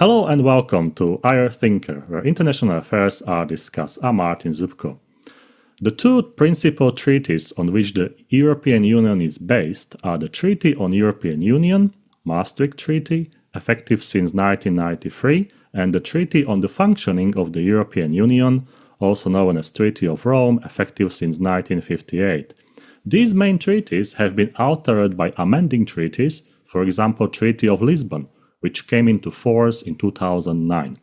Hello and welcome to IR Thinker, where international affairs are discussed. I'm Martin Zubko. The two principal treaties on which the European Union is based are the Treaty on European Union, Maastricht Treaty, effective since 1993, and the Treaty on the Functioning of the European Union, also known as Treaty of Rome, effective since 1958. These main treaties have been altered by amending treaties, for example Treaty of Lisbon, which came into force in 2009.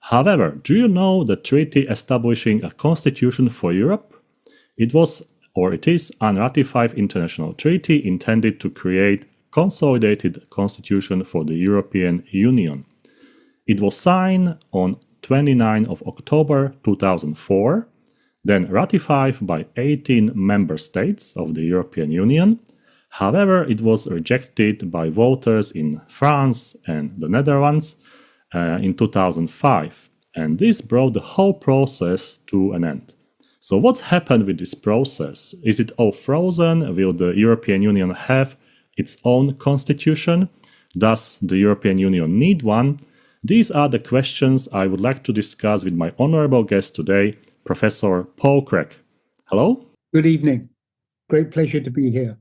However, do you know the treaty establishing a constitution for Europe? It is an unratified international treaty intended to create consolidated constitution for the European Union. It was signed on 29 of October 2004, then ratified by 18 member states of the European Union. However, it was rejected by voters in France and the Netherlands in 2005, and this brought the whole process to an end. So what's happened with this process? Is it all frozen? Will the European Union have its own constitution? Does the European Union need one? These are the questions I would like to discuss with my honorable guest today, Professor Paul Craig. Hello? Good evening. Great pleasure to be here.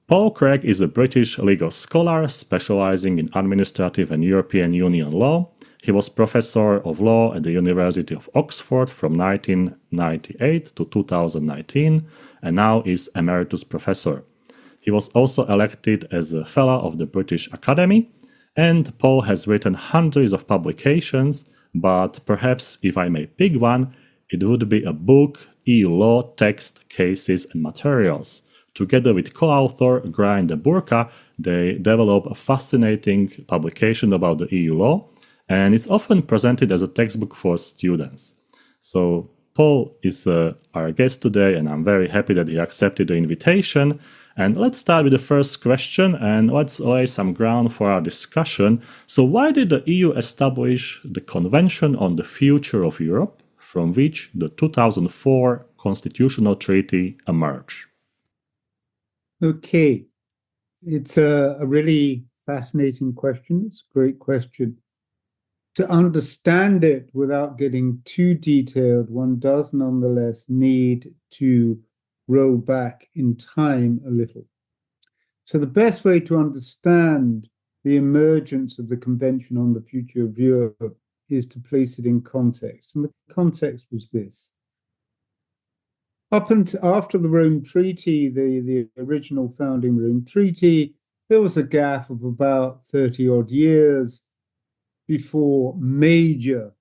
Paul Craig is a British legal scholar specializing in administrative and European Union law. He was professor of law at the University of Oxford from 1998 to 2019 and now is emeritus professor. He was also elected as a fellow of the British Academy, and Paul has written hundreds of publications, but perhaps if I may pick one, it would be a book, EU Law, Text, Cases and Materials. Together with co-author Brian de Burka, they develop a fascinating publication about the EU law, and it's often presented as a textbook for students. So Paul is our guest today, and I'm very happy that he accepted the invitation. And let's start with the first question, and let's lay some ground for our discussion. So why did the EU establish the Convention on the Future of Europe, from which the 2004 Constitutional Treaty emerged? Okay, it's a really fascinating question. It's a great question. To understand it without getting too detailed, one does nonetheless need to roll back in time a little. So the best way to understand the emergence of the Convention on the Future of Europe is to place it in context. And the context was this. Up until after the Rome Treaty, the original founding Rome Treaty, there was a gap of about 30-odd years before major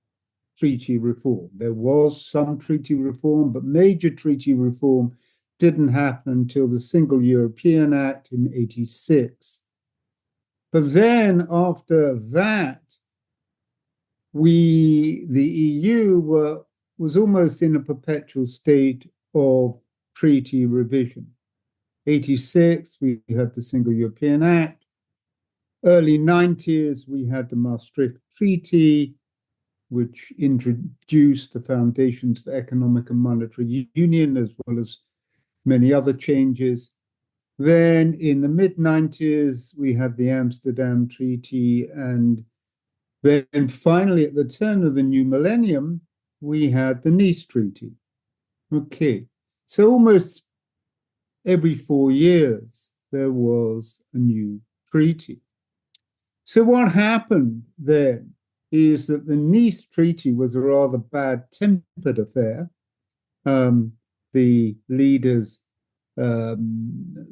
treaty reform. There was some treaty reform, but major treaty reform didn't happen until the Single European Act in 86. But then after that, the EU was almost in a perpetual state of treaty revision. 86, we had the Single European Act. Early 90s, we had the Maastricht Treaty, which introduced the foundations for economic and monetary union, as well as many other changes. Then in the mid-90s, we had the Amsterdam Treaty, and then finally at the turn of the new millennium, we had the Nice Treaty. Okay, so almost every 4 years, there was a new treaty. So what happened then is that the Nice Treaty was a rather bad-tempered affair. The leaders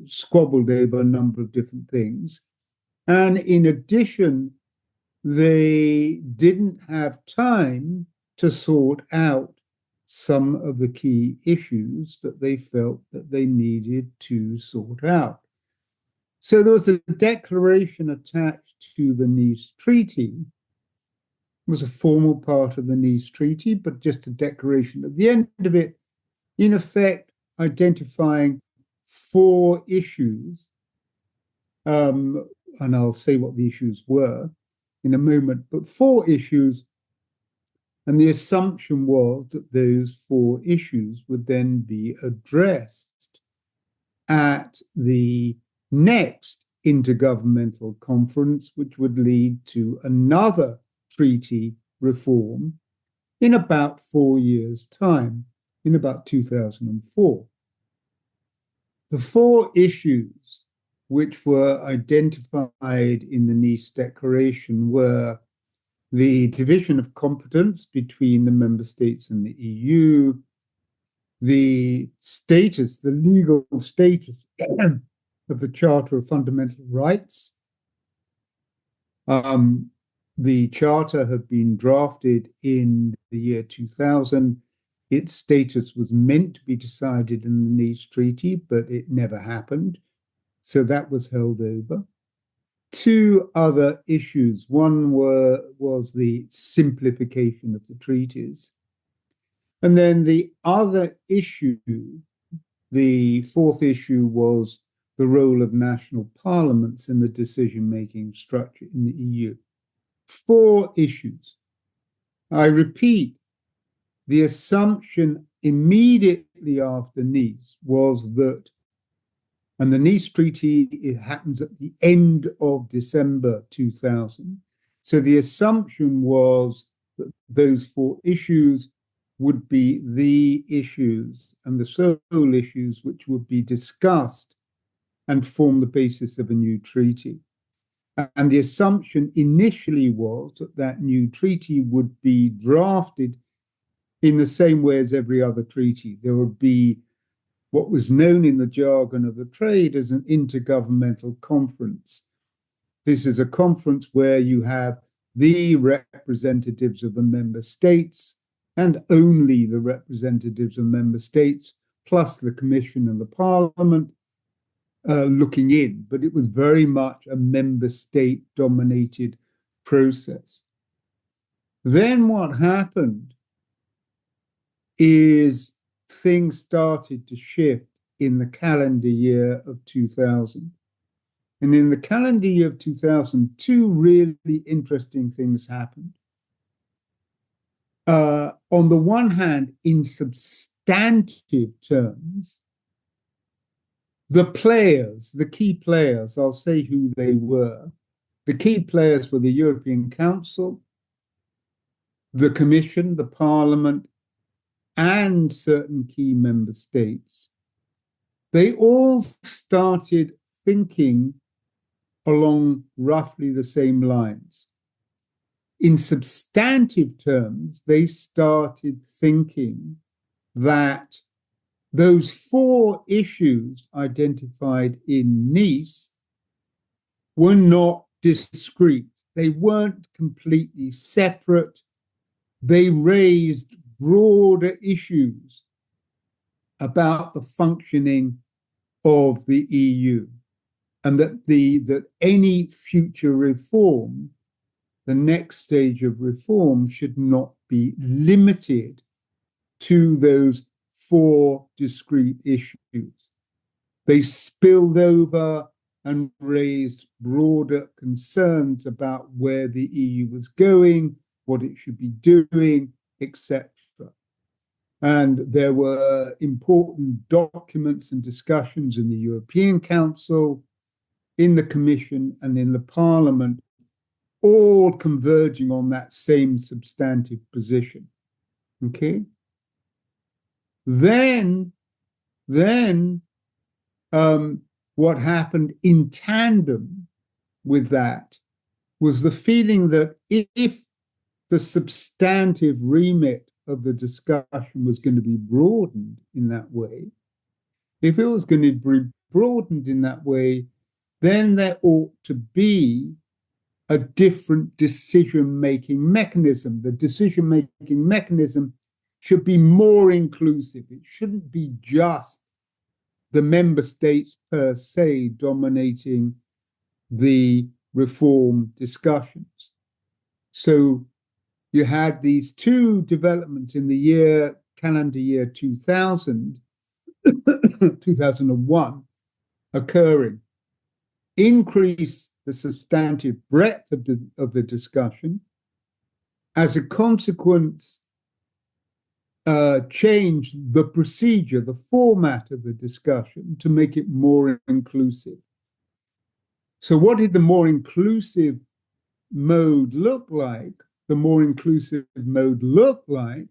squabbled over a number of different things. And in addition, they didn't have time to sort out some of the key issues that they felt that they needed to sort out. So there was a declaration attached to the Nice Treaty. It was a formal part of the Nice Treaty, but just a declaration at the end of it, in effect, identifying 4 issues. And I'll say what the issues were in a moment, but 4 issues. And the assumption was that those 4 issues would then be addressed at the next intergovernmental conference, which would lead to another treaty reform in about 4 years' time, in about 2004. The four issues which were identified in the Nice Declaration were the division of competence between the member states and the EU, the status, the legal status of the Charter of Fundamental Rights. The Charter had been drafted in the year 2000. Its status was meant to be decided in the Nice Treaty, but it never happened. So that was held over. Two other issues. One was the simplification of the treaties. And then the other issue, the fourth issue, was the role of national parliaments in the decision-making structure in the EU. Four issues. I repeat, the assumption immediately after Nice was that, and the Nice Treaty, it happens at the end of December 2000. So the assumption was that those four issues would be the issues and the sole issues which would be discussed and form the basis of a new treaty. And the assumption initially was that that new treaty would be drafted in the same way as every other treaty. There would be what was known in the jargon of the trade as an intergovernmental conference. This is a conference where you have the representatives of the member states and only the representatives of member states, plus the Commission and the Parliament, looking in. But it was very much a member state-dominated process. Then what happened is things started to shift in the calendar year of 2000. And in the calendar year of 2000, two really interesting things happened. On the one hand, in substantive terms, the players, the key players, I'll say who they were. The key players were the European Council, the Commission, the Parliament, and certain key member states. They all started thinking along roughly the same lines. In substantive terms, they started thinking that those four issues identified in Nice were not discrete. They weren't completely separate. They raised broader issues about the functioning of the EU, and that any future reform, the next stage of reform, should not be limited to those four discrete issues. They spilled over and raised broader concerns about where the EU was going, what it should be doing, etc. And there were important documents and discussions in the European Council, in the Commission, and in the Parliament, all converging on that same substantive position. Okay? Then what happened in tandem with that was the feeling that if the substantive remit of the discussion was going to be broadened in that way, if it was going to be broadened in that way, then there ought to be a different decision-making mechanism. The decision-making mechanism should be more inclusive. It shouldn't be just the member states per se dominating the reform discussions. So you had these two developments in the calendar year 2000, 2001 occurring. Increase the substantive breadth of the discussion. As a consequence, change the procedure, the format of the discussion to make it more inclusive. So what did the more inclusive mode look like? the more inclusive mode looked like,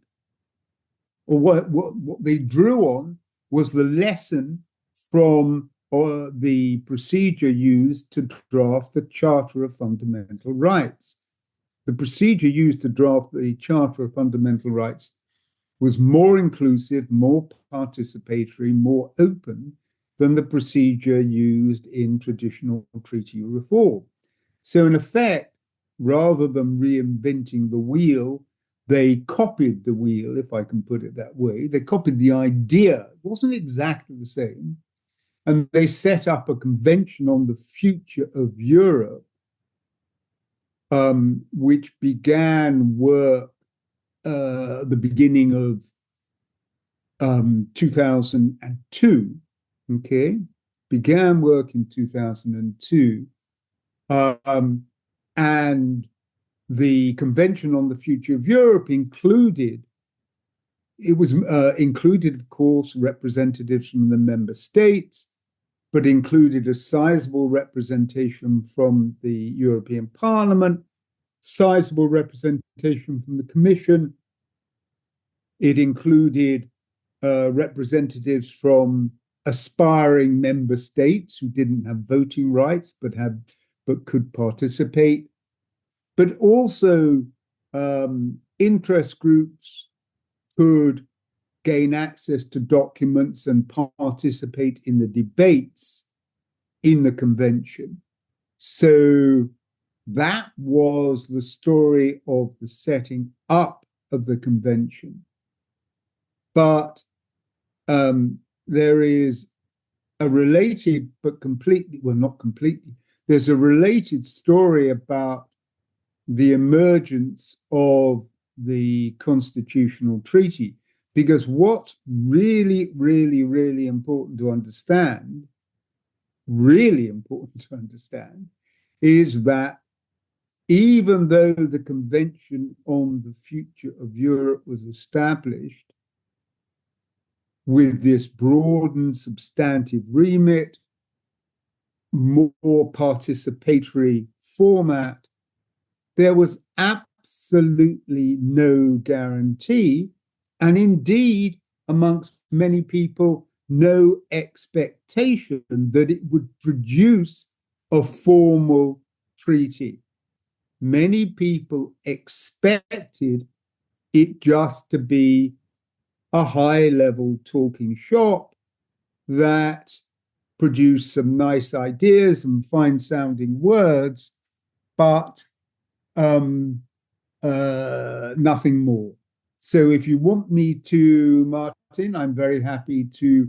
or what they drew on, was the lesson from the procedure used to draft the Charter of Fundamental Rights. The procedure used to draft the Charter of Fundamental Rights was more inclusive, more participatory, more open than the procedure used in traditional treaty reform. So in effect, rather than reinventing the wheel, they copied the wheel, if I can put it that way. They copied the idea. It wasn't exactly the same. And they set up a convention on the future of Europe, which began work the beginning of 2002, okay? Began work in 2002. And the Convention on the Future of Europe included, of course, representatives from the member states, but included a sizable representation from the European Parliament, sizable representation from the Commission. It included representatives from aspiring member states who didn't have voting rights but could participate, but also interest groups could gain access to documents and participate in the debates in the convention. So that was the story of the setting up of the convention. But there is a related, but completely, well, not completely, there's a related story about the emergence of the constitutional treaty. Because what's really, really, really important to understand, is that even though the Convention on the Future of Europe was established with this broad and substantive remit, more participatory format, there was absolutely no guarantee, and indeed, amongst many people, no expectation that it would produce a formal treaty. Many people expected it just to be a high-level talking shop that produced some nice ideas and fine-sounding words, but nothing more. So if you want me to, Martin, I'm very happy to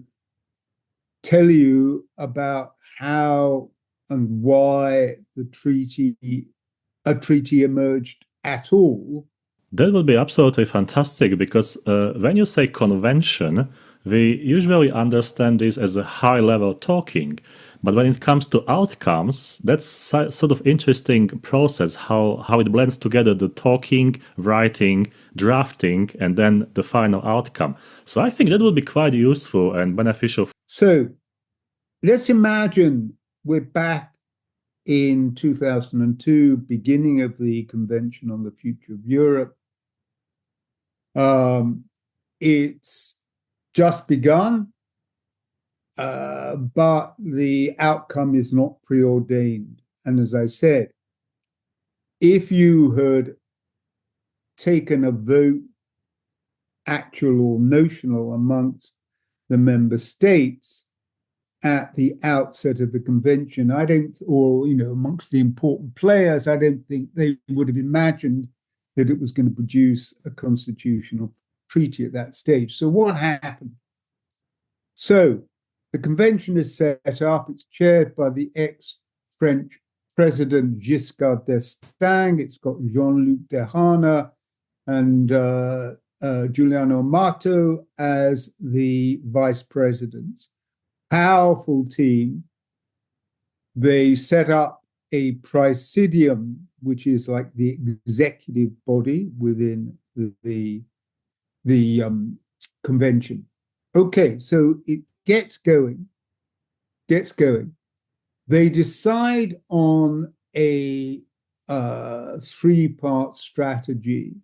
tell you about how and why a treaty emerged at all. That would be absolutely fantastic, because when you say convention, we usually understand this as a high-level talking. But when it comes to outcomes, that's sort of interesting process, how it blends together the talking, writing, drafting, and then the final outcome. So I think that would be quite useful and beneficial. So let's imagine we're back in 2002, beginning of the Convention on the Future of Europe. It's just begun. But the outcome is not preordained. And as I said, if you had taken a vote, actual or notional, amongst the member states at the outset of the convention, amongst the important players, I don't think they would have imagined that it was going to produce a constitutional treaty at that stage. So what happened? So the convention is set up. It's chaired by the ex-French President Giscard d'Estaing. It's got Jean-Luc Dehaene and Giuliano Amato as the vice presidents. Powerful team. They set up a praesidium, which is like the executive body within the convention. Okay, so it gets going. They decide on a three-part strategy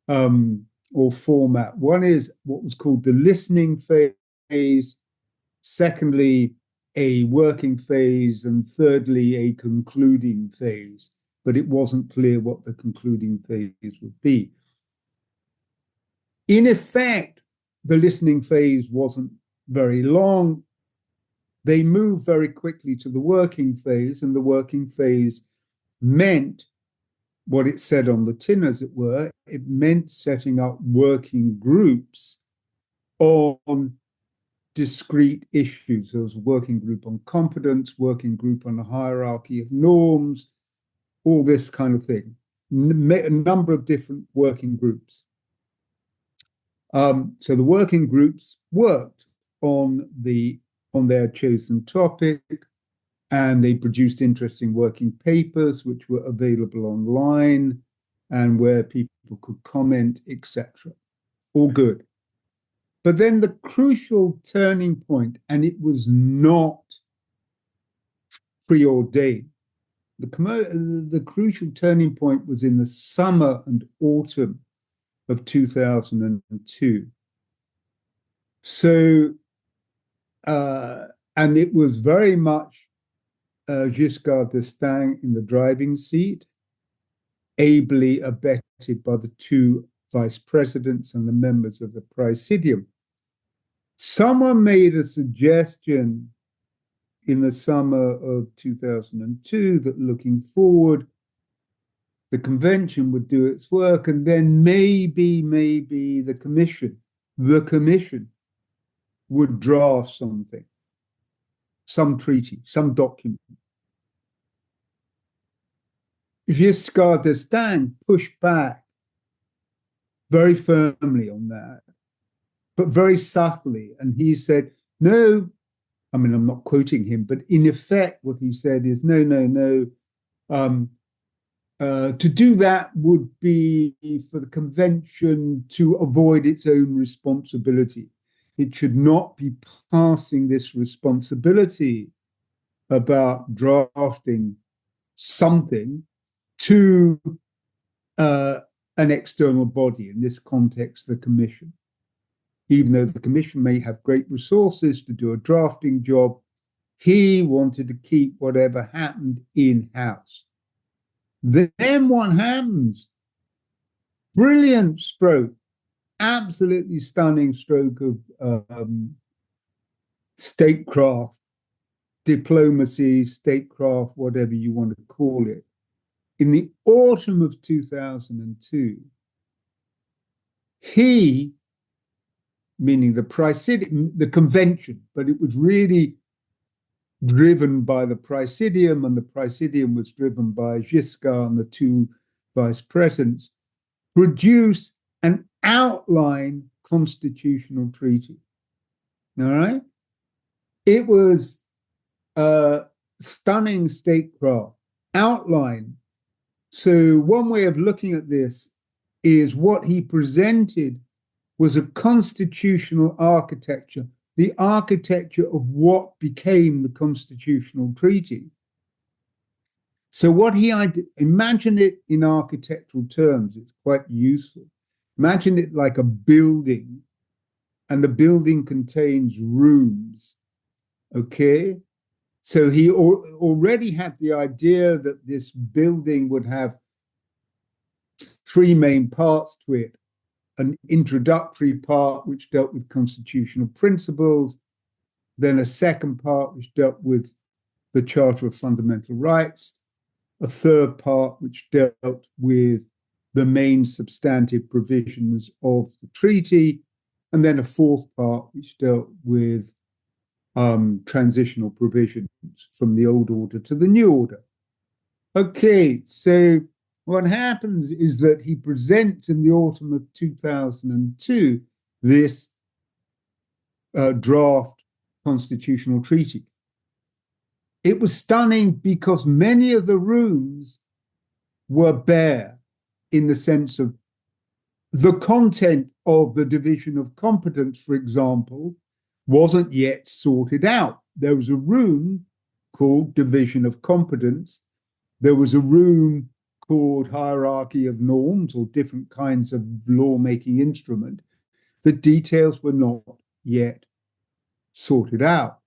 or format. One is what was called the listening phase, secondly, a working phase, and thirdly, a concluding phase. But it wasn't clear what the concluding phase would be. In effect, the listening phase wasn't very long. They moved very quickly to the working phase, and the working phase meant what it said on the tin, as it were. It meant setting up working groups on discrete issues. There was a working group on competence, working group on the hierarchy of norms, all this kind of thing. A number of different working groups. So the working groups worked on their chosen topic, and they produced interesting working papers which were available online and where people could comment, etc. All good. But then the crucial turning point, and it was not preordained, the crucial turning point was in the summer and autumn of 2002. So, and it was very much Giscard d'Estaing in the driving seat, ably abetted by the two vice presidents and the members of the Praesidium. Someone made a suggestion in the summer of 2002 that looking forward, the convention would do its work, and then maybe the commission would draft something, some treaty, some document. Giscard d'Estaing pushed back very firmly on that, but very subtly. And he said, no, I mean, I'm not quoting him, but in effect, what he said is, no. To do that would be for the convention to avoid its own responsibility. It should not be passing this responsibility about drafting something to an external body, in this context, the commission. Even though the commission may have great resources to do a drafting job, he wanted to keep whatever happened in-house. Then what happens? Brilliant stroke, absolutely stunning stroke of statecraft, diplomacy, statecraft, whatever you want to call it. In the autumn of 2002, he, meaning the Praesidium, the convention, but it was really driven by the Praesidium, and the Praesidium was driven by Giscard and the two vice presidents, produce an outline constitutional treaty. All right? It was stunning statecraft outline. So one way of looking at this is what he presented was a constitutional architecture, the architecture of what became the constitutional treaty. So what imagine it in architectural terms, it's quite useful. Imagine it like a building, and the building contains rooms, okay? So he already had the idea that this building would have three main parts to it: an introductory part which dealt with constitutional principles, then a second part which dealt with the Charter of Fundamental Rights, a third part which dealt with the main substantive provisions of the treaty, and then a fourth part which dealt with transitional provisions from the old order to the new order. Okay, so what happens is that he presents in the autumn of 2002 this draft constitutional treaty. It was stunning because many of the rooms were bare, in the sense of the content of the division of competence, for example, wasn't yet sorted out. There was a room called division of competence there was a room called hierarchy of norms or different kinds of lawmaking instrument. The details were not yet sorted out.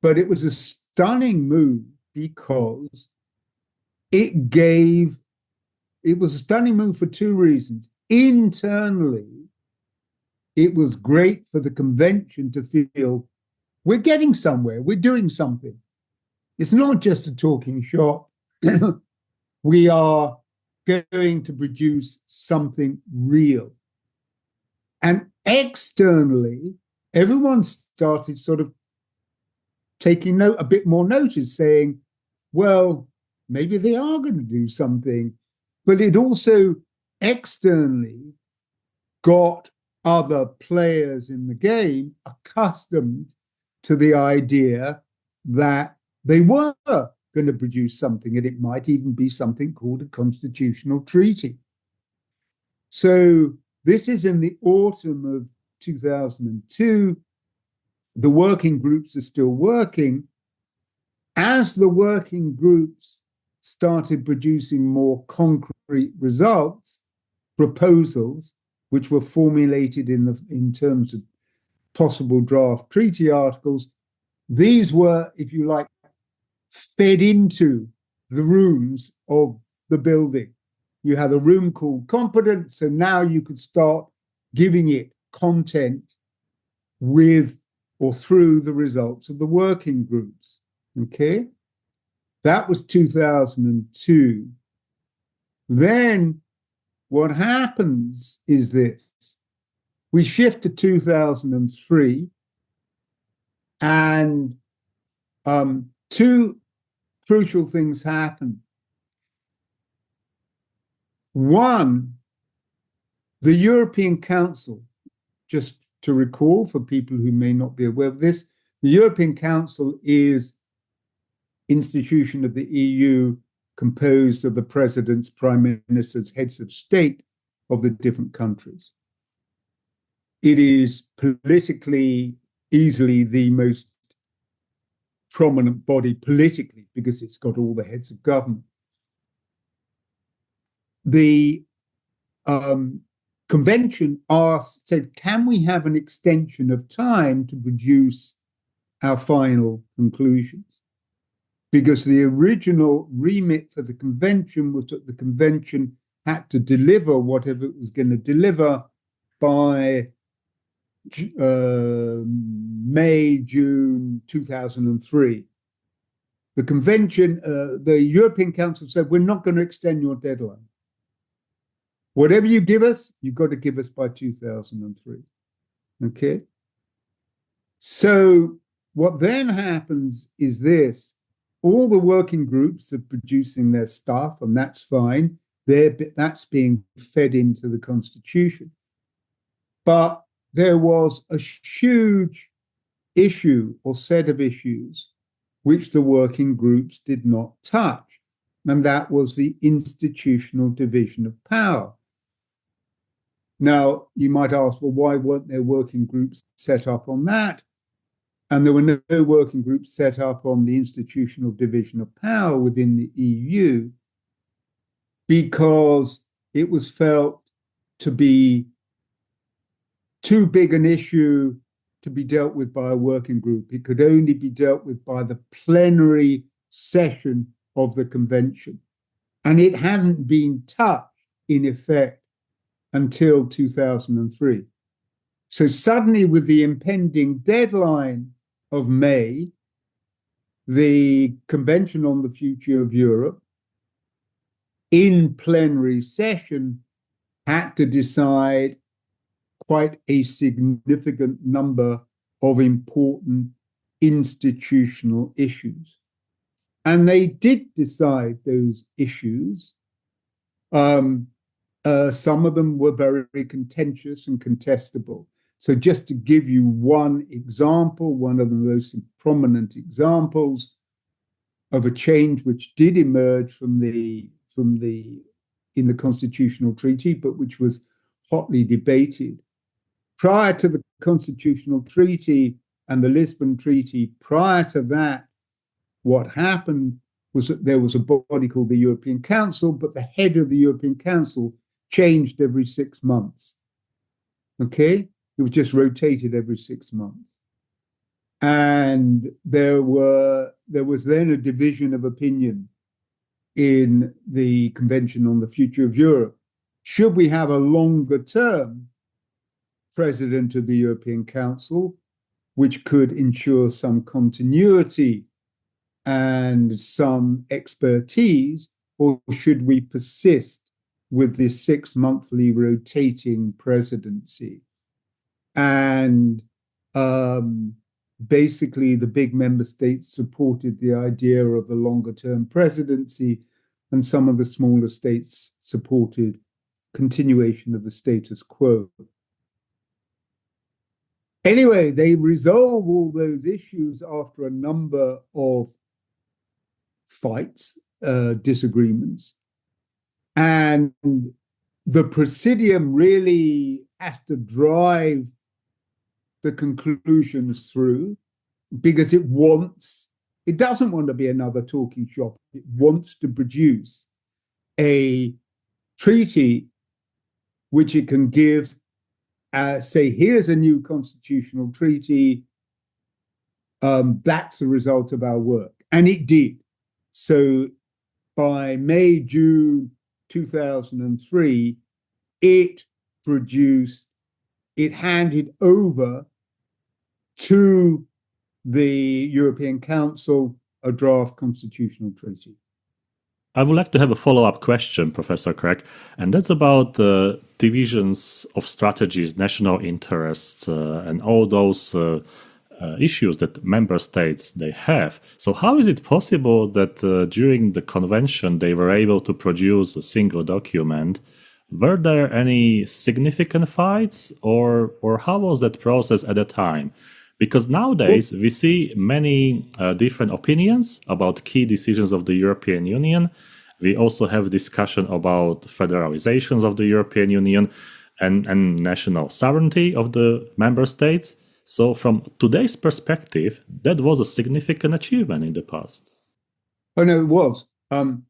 But it was a stunning move because it was a stunning move for two reasons. Internally, it was great for the convention to feel we're getting somewhere, we're doing something. It's not just a talking shop. We are going to produce something real. And externally, everyone started sort of taking a bit more notice, saying, well, maybe they are going to do something. But it also externally got other players in the game accustomed to the idea that they were going to produce something, and it might even be something called a constitutional treaty. So this is in the autumn of 2002. The working groups are still working. As the working groups started producing more concrete results, proposals, which were formulated in terms of possible draft treaty articles, these were, if you like, fed into the rooms of the building. You had a room called competence, so now you could start giving it content with or through the results of the working groups. Okay? That was 2002. Then what happens is this. We shift to 2003, and two crucial things happen. One, the European Council, just to recall for people who may not be aware of this, the European Council is institution of the EU composed of the presidents, prime ministers, heads of state of the different countries. It is politically easily the most prominent body politically because it's got all the heads of government. The convention said, can we have an extension of time to produce our final conclusions? Because the original remit for the convention was that the convention had to deliver whatever it was going to deliver by May, June 2003. The convention, the European Council said, we're not going to extend your deadline. Whatever you give us, you've got to give us by 2003. Okay? So what then happens is this. All the working groups are producing their stuff, and that's fine. That's being fed into the Constitution. But there was a huge issue or set of issues which the working groups did not touch, and that was the institutional division of power. Now, you might ask, well, why weren't there working groups set up on that? And there were no working groups set up on the institutional division of power within the EU because it was felt to be too big an issue to be dealt with by a working group. It could only be dealt with by the plenary session of the convention. And it hadn't been touched, in effect, until 2003. So suddenly, with the impending deadline of May, the Convention on the Future of Europe, in plenary session, had to decide quite a significant number of important institutional issues. And they did decide those issues. Some of them were very contentious and contestable. So just to give you one example, one of the most prominent examples of a change which did emerge in the Constitutional Treaty, but which was hotly debated. Prior to the Constitutional Treaty and the Lisbon Treaty, prior to that, what happened was that there was a body called the European Council, but the head of the European Council changed every 6 months. Okay? It was just rotated every 6 months. And there was then a division of opinion in the Convention on the Future of Europe. Should we have a longer term president of the European Council, which could ensure some continuity and some expertise, or should we persist with this 6-monthly rotating presidency? And basically, the big member states supported the idea of the longer term presidency, and some of the smaller states supported continuation of the status quo. Anyway, they resolve all those issues after a number of fights, disagreements, and the Presidium really has to drive the conclusions through because it doesn't want to be another talking shop. It wants to produce a treaty which it can give, say, here's a new constitutional treaty. That's a result of our work. And it did. So by May, June 2003, it handed over to the European Council a draft constitutional treaty. I would like to have a follow-up question, Professor Craig, and that's about divisions of strategies, national interests, and all those issues that member states they have. So how is it possible that during the convention they were able to produce a single document? Were there any significant fights, or how was that process at the time? Because nowadays we see many different opinions about key decisions of the European Union. We also have discussion about federalizations of the European Union and national sovereignty of the member states. So from today's perspective, that was a significant achievement in the past. Oh, no, it was. And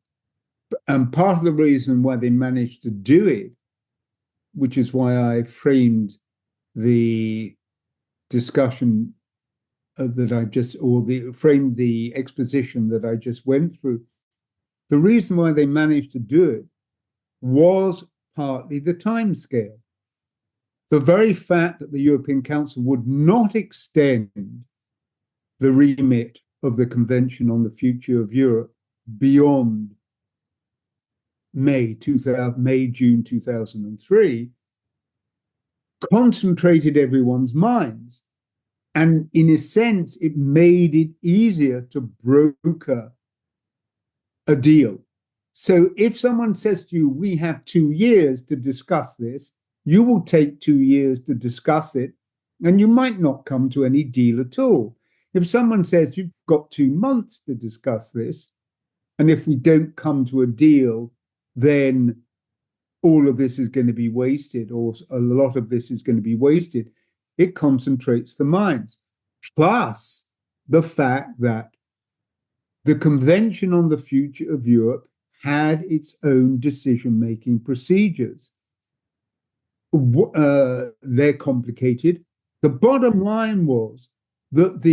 part of the reason why they managed to do it, which is why I framed the discussion framed the exposition that I just went through. The reason why they managed to do it was partly the timescale. The very fact that the European Council would not extend the remit of the Convention on the Future of Europe beyond May, June 2003, concentrated everyone's minds. And in a sense, it made it easier to broker a deal. So if someone says to you, we have 2 years to discuss this, you will take 2 years to discuss it, and you might not come to any deal at all. If someone says you've got 2 months to discuss this, and if we don't come to a deal, then all of this is going to be wasted, or a lot of this is going to be wasted. It concentrates the minds. Plus the fact that the Convention on the Future of Europe had its own decision-making procedures. They're complicated. The bottom line was that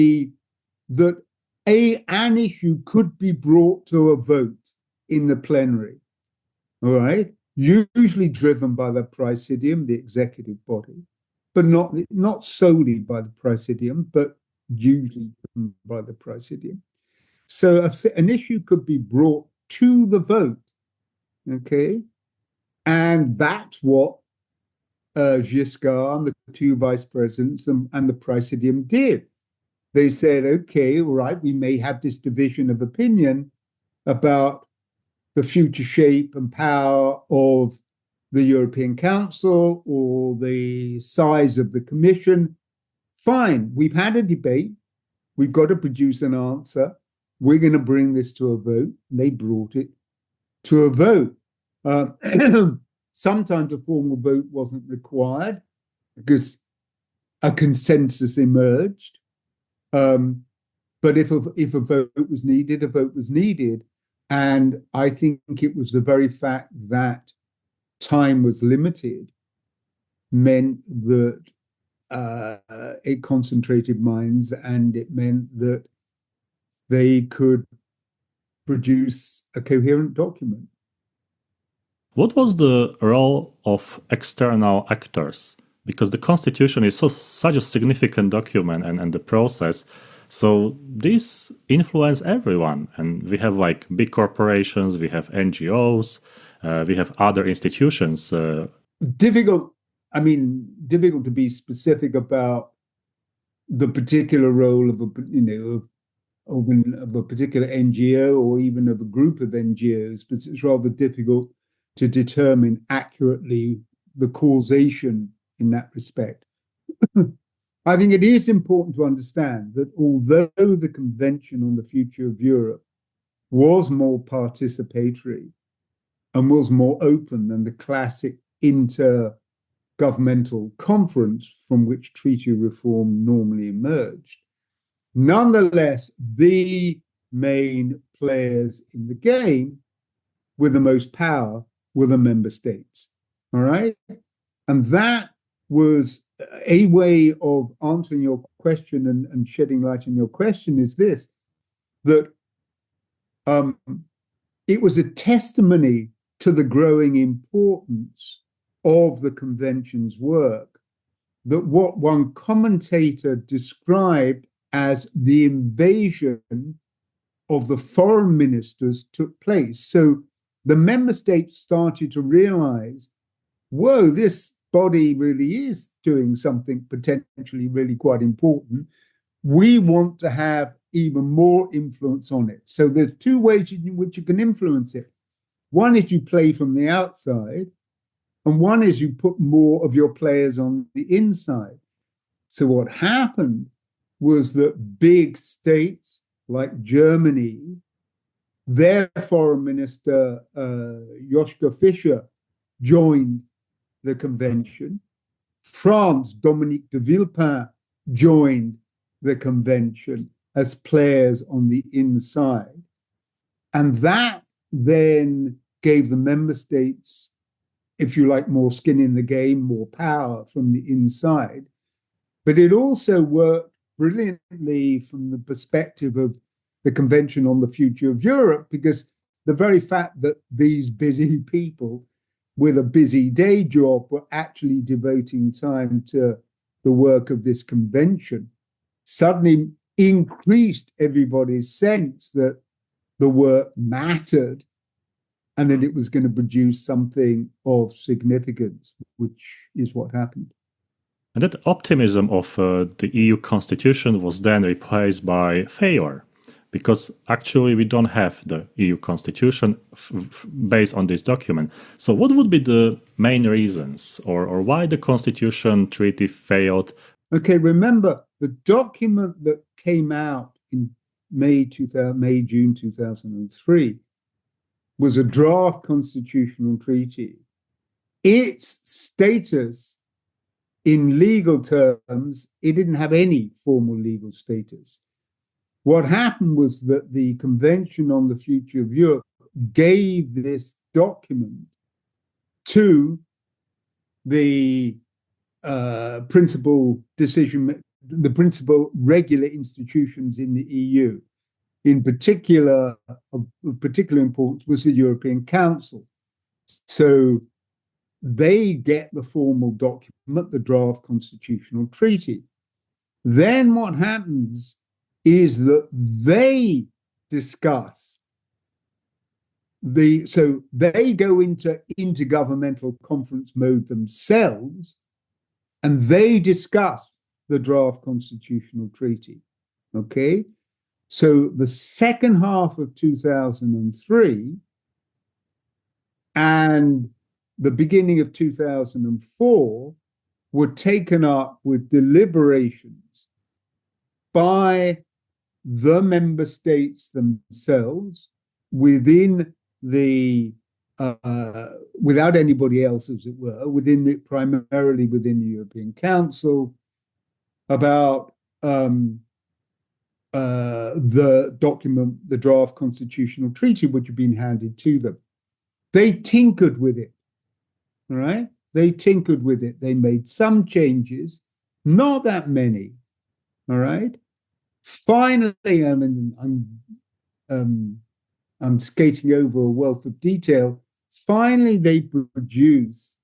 an issue could be brought to a vote in the plenary, all right, usually driven by the Praesidium, the executive body, but not solely by the Praesidium, but usually driven by the Praesidium. So an issue could be brought to the vote, okay? And that's what Giscard and the 2 vice presidents and the Praesidium did. They said, okay, all right, we may have this division of opinion about the future shape and power of the European Council or the size of the Commission. Fine, we've had a debate. We've got to produce an answer. We're going to bring this to a vote. They brought it to a vote. Sometimes a formal vote wasn't required because a consensus emerged. But if a vote was needed, a vote was needed. And I think it was the very fact that time was limited meant that it concentrated minds, and it meant that they could produce a coherent document. What was the role of external actors? Because the constitution is such a significant document and the process. So this influence everyone. And we have like big corporations, we have NGOs, we have other institutions. Difficult to be specific about the particular role of a particular NGO or even of a group of NGOs, but it's rather difficult to determine accurately the causation in that respect. I think it is important to understand that although the Convention on the Future of Europe was more participatory and was more open than the classic intergovernmental conference from which treaty reform normally emerged, nonetheless, the main players in the game with the most power were the member states. All right. And that was a way of answering your question and shedding light on your question is this, that it was a testimony to the growing importance of the convention's work that what one commentator described as the invasion of the foreign ministers took place. So the member states started to realize, whoa, this body really is doing something potentially really quite important. We want to have even more influence on it. So there's two ways in which you can influence it. One is you play from the outside, and one is you put more of your players on the inside. So what happened was that big states like Germany, their foreign minister, Joschka Fischer, joined the convention. France, Dominique de Villepin, joined the convention as players on the inside. And that then gave the member states, if you like, more skin in the game, more power from the inside. But it also worked brilliantly from the perspective of the Convention on the Future of Europe, because the very fact that these busy people with a busy day job were actually devoting time to the work of this convention suddenly increased everybody's sense that the work mattered and that it was going to produce something of significance, which is what happened. And that optimism of the EU constitution was then replaced by failure, because actually we don't have the EU constitution based on this document. So what would be the main reasons or why the constitution treaty failed? Okay, remember the document that came out in June 2003 was a draft constitutional treaty. Its status in legal terms, it didn't have any formal legal status. What happened was that the Convention on the Future of Europe gave this document to the principal regular institutions in the EU. In particular, of particular importance was the European Council. So they get the formal document, the draft constitutional treaty. Then what happens is that they discuss so they go into intergovernmental conference mode themselves, and they discuss the draft constitutional treaty. Okay? So the second half of 2003 and the beginning of 2004 were taken up with deliberations by the member states themselves within the without anybody else, as it were, primarily within the European Council, about the document, the draft constitutional treaty, which had been handed to them. They tinkered with it, all right? They tinkered with it. They made some changes, not that many, all right? Finally, I mean, I'm skating over a wealth of detail. Finally, they produce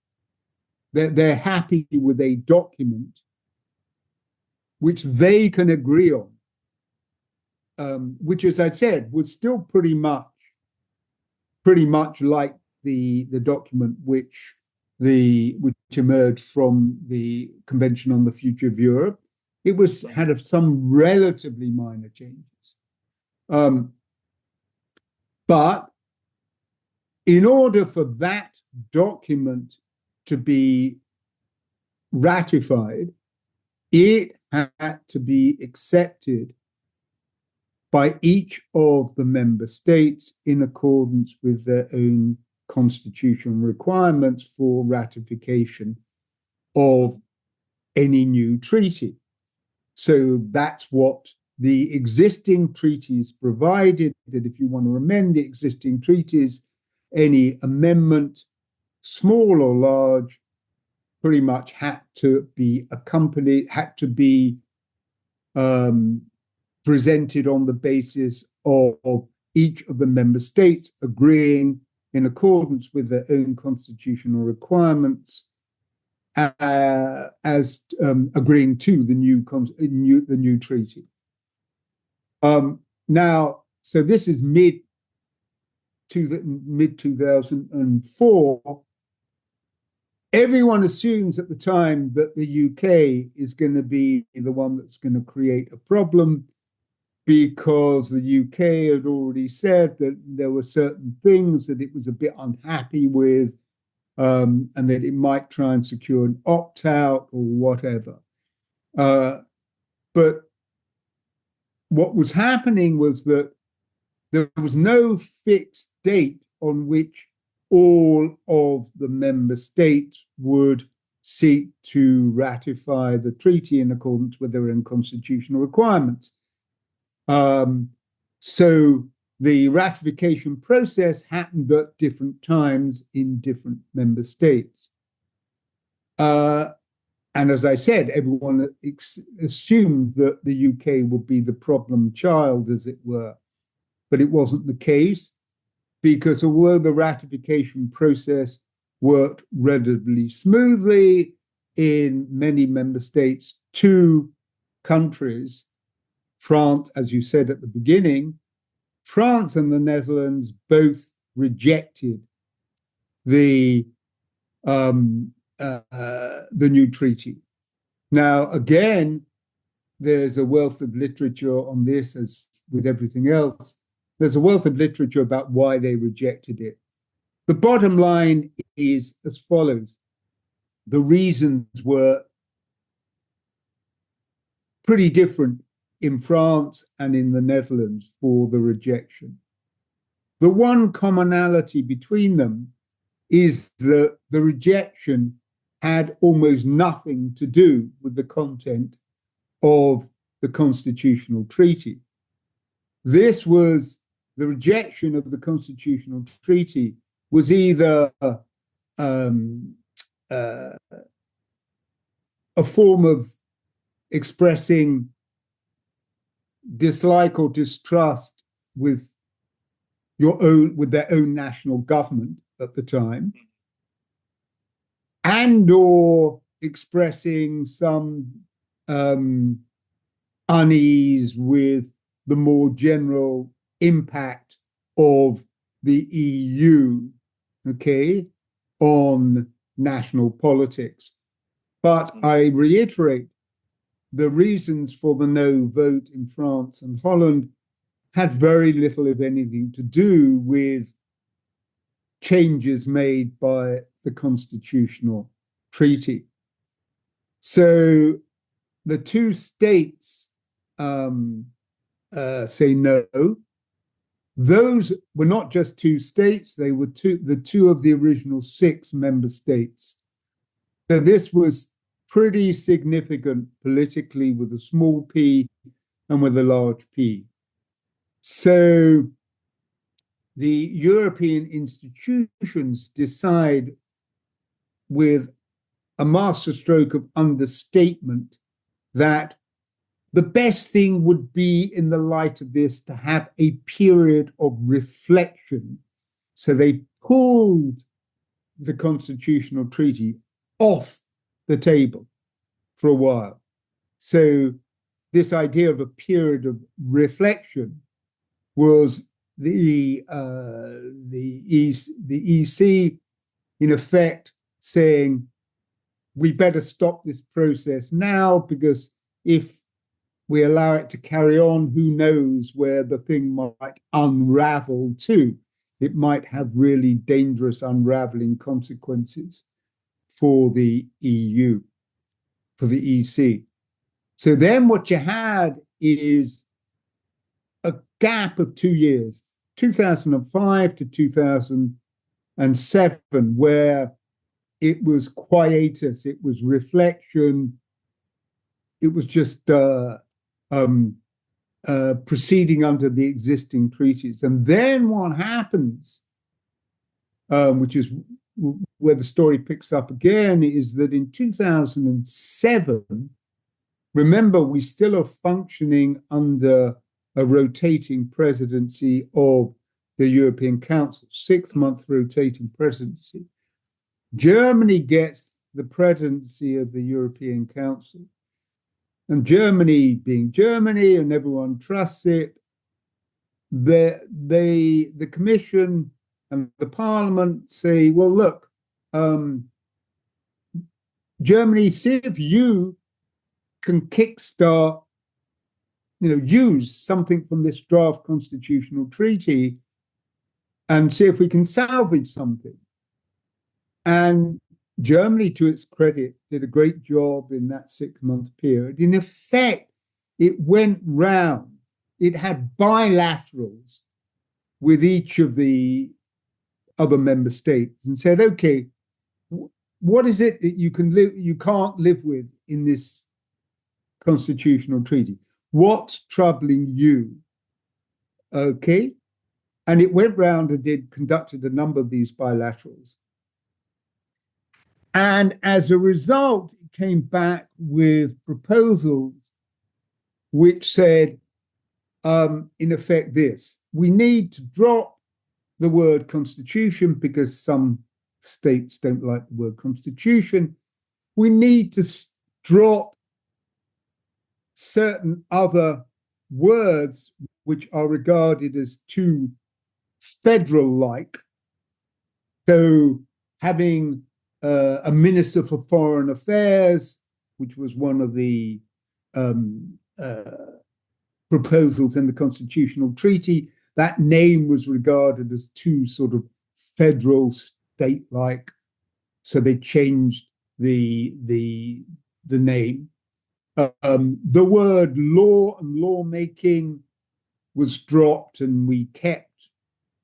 that they're happy with a document which they can agree on, which, as I said, was still pretty much like the document which emerged from the Convention on the Future of Europe. It had some relatively minor changes, but in order for that document to be ratified, it had to be accepted by each of the member states in accordance with their own constitutional requirements for ratification of any new treaty. So that's what the existing treaties provided, that if you want to amend the existing treaties, any amendment, small or large, pretty much had to be presented on the basis of each of the member states agreeing in accordance with their own constitutional requirements as agreeing to the new treaty. Now, so this is mid 2004. Everyone assumes at the time that the UK is going to be the one that's going to create a problem, because the UK had already said that there were certain things that it was a bit unhappy with, and that it might try and secure an opt-out or whatever. But what was happening was that there was no fixed date on which all of the member states would seek to ratify the treaty in accordance with their own constitutional requirements. So the ratification process happened at different times in different member states. And as I said, everyone assumed that the UK would be the problem child, as it were. But it wasn't the case, because although the ratification process worked relatively smoothly in many member states, two countries, France, as you said at the beginning, France and the Netherlands both rejected the new treaty. Now, again, there's a wealth of literature on this, as with everything else. There's a wealth of literature about why they rejected it. The bottom line is as follows. The reasons were pretty different in France and in the Netherlands for the rejection. The one commonality between them is that the rejection had almost nothing to do with the content of the constitutional treaty. This was the rejection of the constitutional treaty was either a form of expressing dislike or distrust with their own national government at the time, and or expressing some unease with the more general impact of the EU, okay, on national politics. But I reiterate, the reasons for the no vote in France and Holland had very little, if anything, to do with changes made by the constitutional treaty. So the two states say no. Those were not just two states, they were the two of the original 6 member states. So this was pretty significant politically with a small p, and with a large P. So the European institutions decide with a masterstroke of understatement that the best thing would be, in the light of this, to have a period of reflection. So they pulled the constitutional treaty off the table for a while. So this idea of a period of reflection was the EC, in effect, saying, we better stop this process now, because if we allow it to carry on, who knows where the thing might unravel to. It might have really dangerous unraveling consequences for the EU, for the EC. So then what you had is a gap of 2 years, 2005 to 2007, where it was quietus, it was reflection, it was just proceeding under the existing treaties. And then what happens, which is where the story picks up again, is that in 2007, remember, we still are functioning under a rotating presidency of the European Council, 6-month rotating presidency. Germany gets the presidency of the European Council. And Germany, being Germany, and everyone trusts it, the Commission and the Parliament say, well, look, Germany, see if you can kickstart, use something from this draft constitutional treaty and see if we can salvage something. And Germany, to its credit, did a great job in that 6-month period. In effect, it went round. It had bilaterals with each of the other member states and said, okay, what is it that you can't live with in this constitutional treaty? What's troubling you? Okay. And it went round and conducted a number of these bilaterals. And as a result, it came back with proposals which said, in effect, this: we need to drop the word constitution because some states don't like the word constitution. We need to drop certain other words which are regarded as too federal-like. So having a minister for foreign affairs, which was one of the proposals in the constitutional treaty, that name was regarded as too sort of federal, state-like. So they changed the name. The word law and lawmaking was dropped, and we kept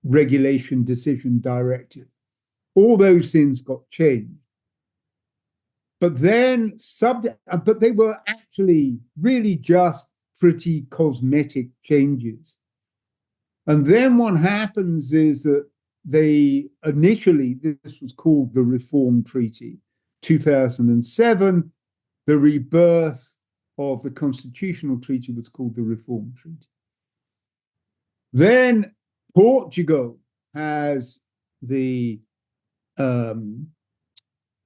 regulation, decision, directive. All those things got changed. But then, but they were actually really just pretty cosmetic changes. And then what happens is that initially, this was called the Reform Treaty, 2007. The rebirth of the Constitutional Treaty was called the Reform Treaty. Then Portugal has the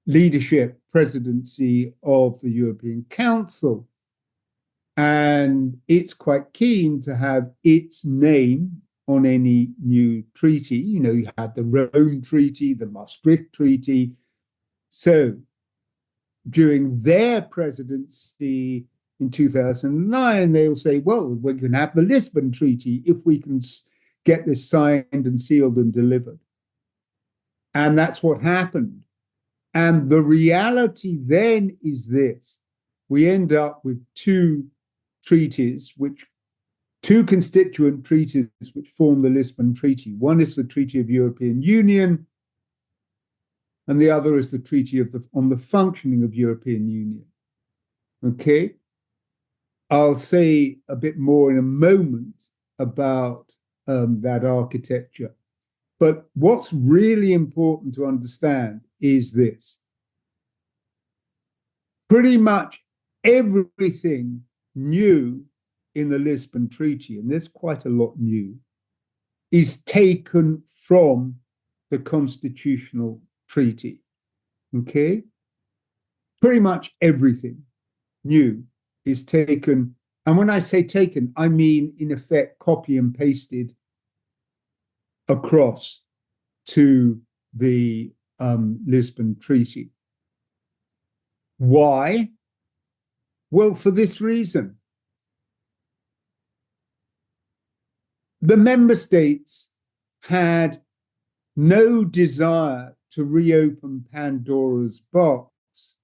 leadership presidency of the European Council, and it's quite keen to have its name on any new treaty. You had the Rome Treaty, the Maastricht Treaty. So during their presidency in 2009, they'll say, well, we can have the Lisbon Treaty if we can get this signed and sealed and delivered. And that's what happened. And the reality then is this: we end up with two constituent treaties which form the Lisbon Treaty. One is the Treaty of European Union, and the other is the Treaty on the Functioning of European Union. Okay? I'll say a bit more in a moment about that architecture. But what's really important to understand is this. Pretty much everything new in the Lisbon Treaty, and there's quite a lot new, is taken from the Constitutional Treaty. Okay? Pretty much everything new is taken. And when I say taken, I mean, in effect, copy and pasted across to the Lisbon Treaty. Why? Well, for this reason. The member states had no desire to reopen Pandora's box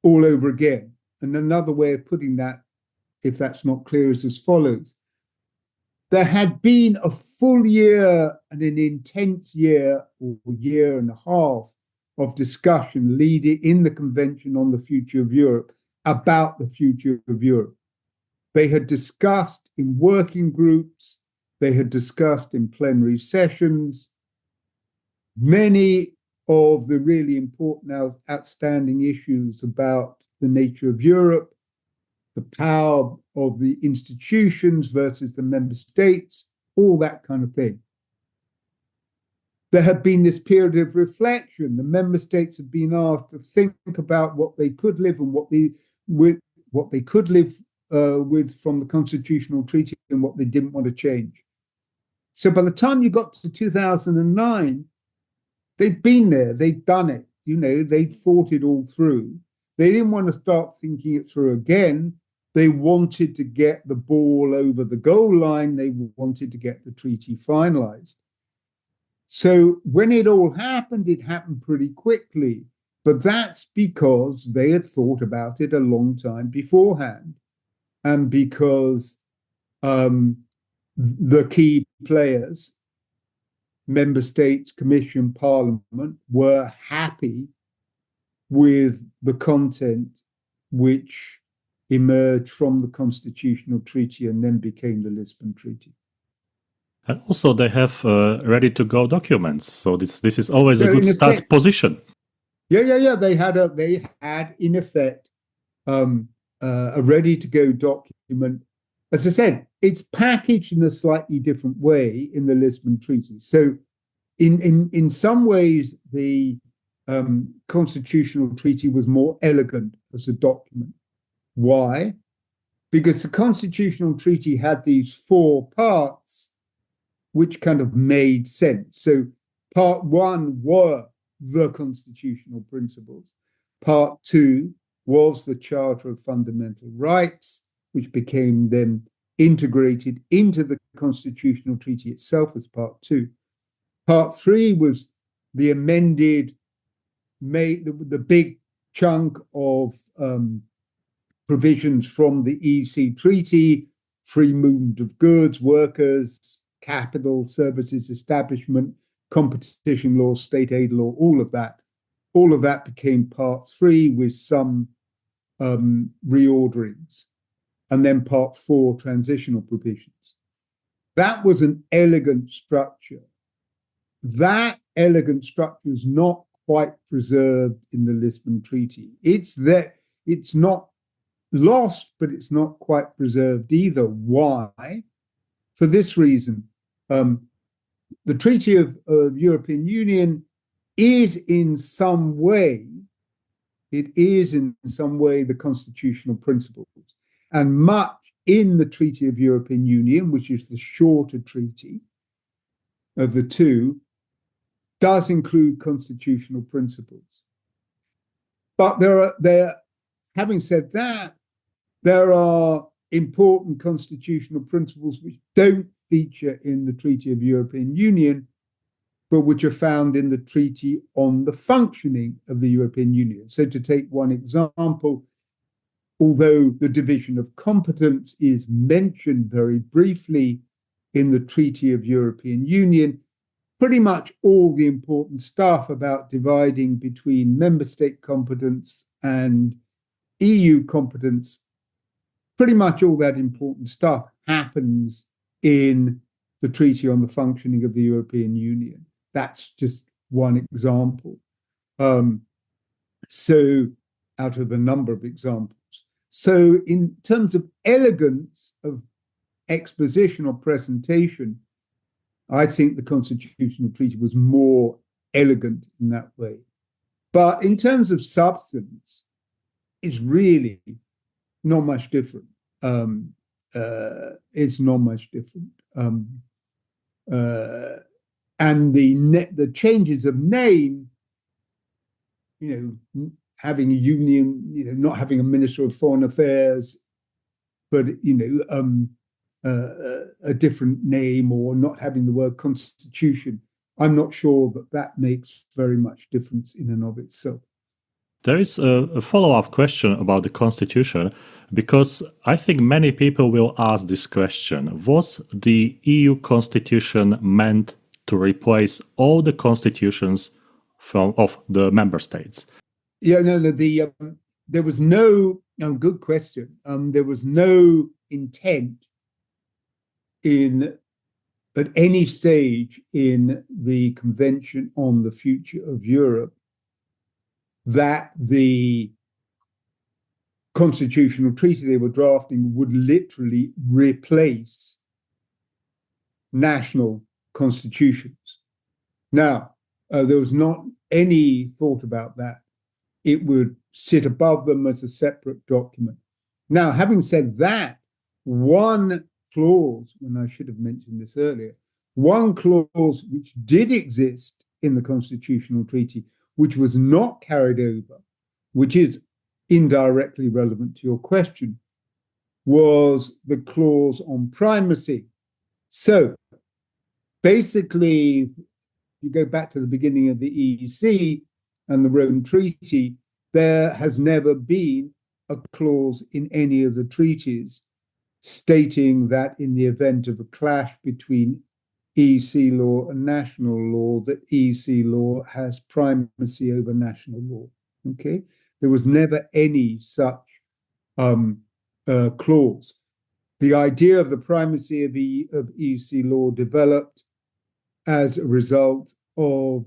all over again. And another way of putting that, if that's not clear, is as follows. There had been a full year and an intense year or year and a half of discussion leading in the Convention on the Future of Europe about the future of Europe. They had discussed in working groups, they had discussed in plenary sessions, many of the really important outstanding issues about the nature of Europe, the power of the institutions versus the member states, all that kind of thing. There had been this period of reflection. The member states had been asked to think about what they could live and what they could live with from the Constitutional Treaty and what they didn't want to change. So by the time you got to 2009, they'd been there, they'd done it, they'd thought it all through. They didn't want to start thinking it through again. They wanted to get the ball over the goal line. They wanted to get the treaty finalized. So when it all happened, it happened pretty quickly. But that's because they had thought about it a long time beforehand. And because the key players, member states, commission, parliament, were happy with the content which emerged from the Constitutional Treaty and then became the Lisbon Treaty. And also they have ready-to-go documents. So this is always So a good start position. Yeah. They had in effect a ready-to-go document. As I said, it's packaged in a slightly different way in the Lisbon Treaty. So in some ways, the Constitutional Treaty was more elegant as a document. Why? Because the Constitutional Treaty had these four parts which kind of made sense. So part one were the constitutional principles. Part two was the Charter of Fundamental Rights, which became then integrated into the Constitutional Treaty itself as part two. Part three was the amended, the big chunk of provisions from the EC Treaty, free movement of goods, workers, capital, services, establishment, competition law, state aid law, all of that. All of that became part three with some reorderings. And then part four, transitional provisions. That was an elegant structure. That elegant structure is not quite preserved in the Lisbon Treaty. It's there, it's not lost, but it's not quite preserved either. Why? For this reason, the Treaty of European Union is in some way, the constitutional principles. And much in the Treaty of European Union, which is the shorter treaty of the two, does include constitutional principles. But having said that, there are important constitutional principles which don't feature in the Treaty of European Union, but which are found in the Treaty on the Functioning of the European Union. So to take one example, although the division of competence is mentioned very briefly in the Treaty of European Union, pretty much all the important stuff about dividing between member state competence and EU competence pretty much all that important stuff happens in the Treaty on the Functioning of the European Union. That's just one example. So out of a number of examples. So in terms of elegance of exposition or presentation, I think the Constitutional Treaty was more elegant in that way. But in terms of substance, it's really not much different. It's not much different. And the changes of name, having a union, not having a Minister of Foreign Affairs, but, a different name, or not having the word constitution, I'm not sure that makes very much difference in and of itself. There is a follow-up question about the constitution, because I think many people will ask this question. Was the EU constitution meant to replace all the constitutions of the member states? Yeah, no, there was no, good question. There was no intent at any stage in the Convention on the Future of Europe that the constitutional treaty they were drafting would literally replace national constitutions. Now, there was not any thought about that. It would sit above them as a separate document. Now, having said that, one clause, and I should have mentioned this earlier, one clause which did exist in the Constitutional Treaty, which was not carried over, which is indirectly relevant to your question, was the clause on primacy. So basically, you go back to the beginning of the EEC and the Rome Treaty, there has never been a clause in any of the treaties stating that in the event of a clash between EEC law and national law, that EEC law has primacy over national law. Okay, there was never any such clause. The idea of the primacy of EEC law developed as a result of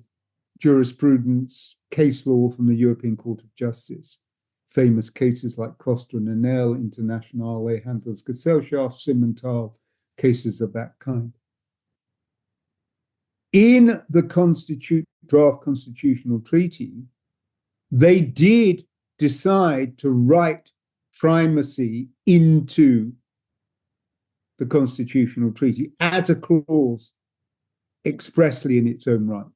jurisprudence, case law from the European Court of Justice. Famous cases like Costa and Enel, Internationale, Handelsgesellschaft, Simmental, cases of that kind. In the draft constitutional treaty, they did decide to write primacy into the constitutional treaty as a clause expressly in its own right.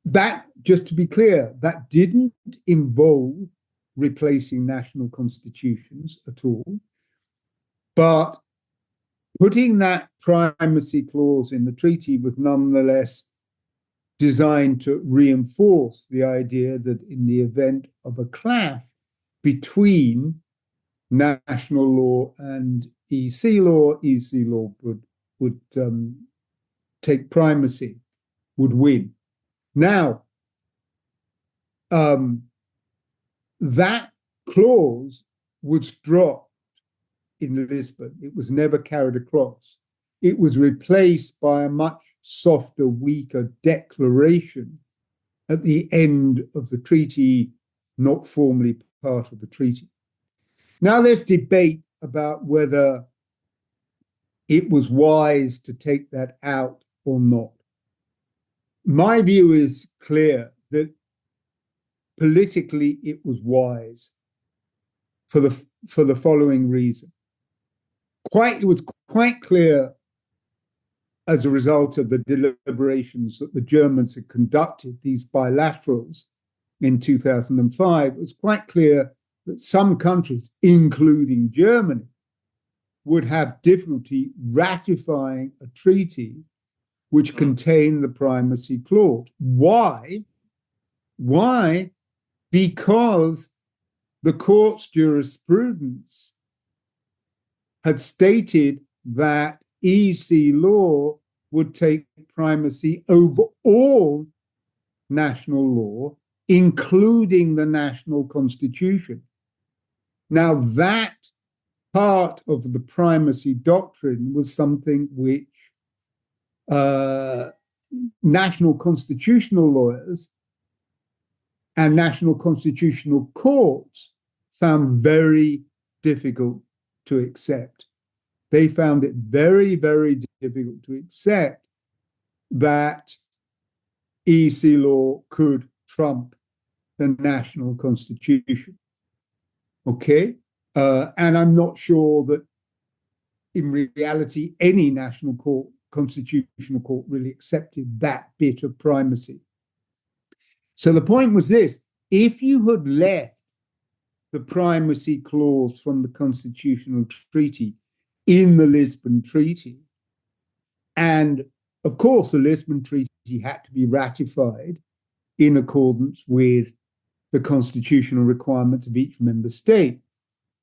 That, just to be clear, that didn't involve replacing national constitutions at all, but putting that primacy clause in the treaty was nonetheless designed to reinforce the idea that in the event of a clash between national law and EC law would take primacy, would win. Now, that clause was dropped in Lisbon. It was never carried across. It was replaced by a much softer, weaker declaration at the end of the treaty, not formally part of the treaty. Now there's debate about whether it was wise to take that out or not. My view is clear that politically it was wise for the following reason. It was quite clear as a result of the deliberations that the Germans had conducted, these bilaterals in 2005, it was quite clear that some countries, including Germany, would have difficulty ratifying a treaty which contained the primacy clause. Why? Why? Because the court's jurisprudence had stated that EC law would take primacy over all national law including the national constitution. Now, that part of the primacy doctrine was something which national constitutional lawyers and national constitutional courts found very difficult to accept. They found it very, very difficult to accept that EC law could trump the national constitution. Okay? And I'm not sure that in reality any national court, constitutional court, really accepted that bit of primacy. So the point was this: if you had left the primacy clause from the constitutional treaty in the Lisbon Treaty, and of course the Lisbon Treaty had to be ratified in accordance with the constitutional requirements of each member state.